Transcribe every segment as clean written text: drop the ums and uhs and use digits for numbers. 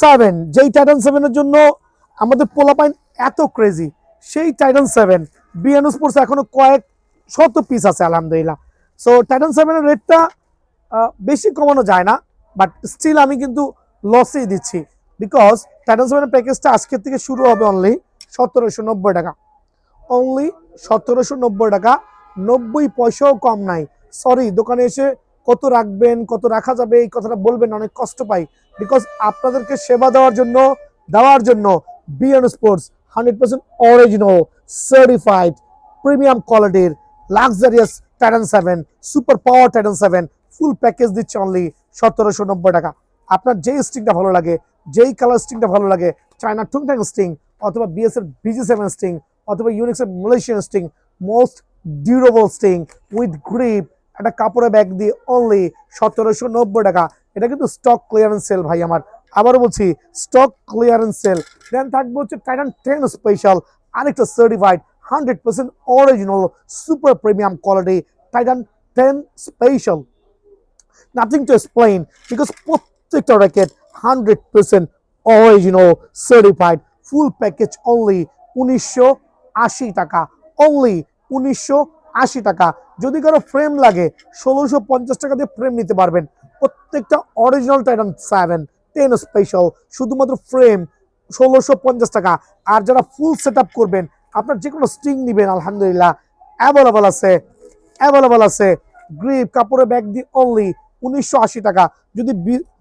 7 যেই টাইটান 7 এর জন্য আমাদের পোলাপাইন এত ক্রেজি, সেই টাইটান 7 বিএনও স্পোর্টস এখনো কয়েক শত পিস আছে আলহামদুলিল্লাহ। সো টাইটান 7 এর রেটটা বেশি কমানো যায় না, বাট স্টিল আমি কিন্তু লসেই দিচ্ছি, বিকজ টাইটান 7 এর প্যাকেজটা আজকের থেকে শুরু হবে অনলি 1790 টাকা, অনলি 1790 টাকা, 90 পয়সাও কম নাই। সরি, দোকানে এসে কত রাখবেন, কত রাখা যাবে এই কথাটা বলবেন, অনেক কষ্ট পাই, বিকজ আপনাদেরকে সেবা দেওয়ার জন্য BN sports 100% original certified premium কোয়ালিটির luxurious Titan 7 super power Titan 7 full package দিচ্ছে অনলি 1790 টাকা। আপনার যেই স্টিংটা ভালো লাগে, যেই কালার স্টিংটা ভালো লাগে, চায়না টুংটাং স্টিং অথবা বিএস এর BG7 স্টিং অথবা ইউনিক্সের Malaysian string, most durable string with grip, একটা কাপড়ে ব্যাগ দিয়ে অনলি 1790 টাকা। এটা কিন্তু স্টক ক্লিয়ারেন্স সেল ভাই আমার, আবারও বলছি স্টক ক্লিয়ারেন্স সেল। দেন থাকবে হচ্ছে টাইটান 10 স্পেশাল, আরেকটা certified 100% original super premium quality Titan 10 special. Nothing to explain, because প্রত্যেকটা racket 100% original certified full package only 1980 টাকা, অনলি 1980 টাকা। যদি কারো ফ্রেম লাগে 1650 টাকা দিয়ে ফ্রেম নিতে পারবেন। প্রত্যেকটা অরিজিনাল টাইটান 7 10 স্পেশাল, শুধুমাত্র ফ্রেম 1650 টাকা। আর যারা ফুল সেট আপ করবেন, আপনার যে কোনো স্টিং নেবেন আলহামদুলিল্লাহ অ্যাভেলেবল আছে। গ্রিপ কাপড়ে ব্যাগ দিয়ে অনলি 1980 টাকা। যদি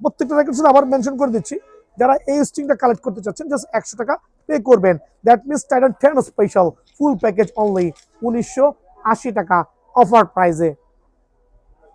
প্রত্যেকটা র্যাকেট আবার মেনশন করে দিচ্ছি, যারা এই স্টিংটা কালেক্ট করতে চাচ্ছেন জাস্ট 100 টাকা পে করবেন। That means Titan 10 special full package only 1980 টাকা অফার প্রাইজে।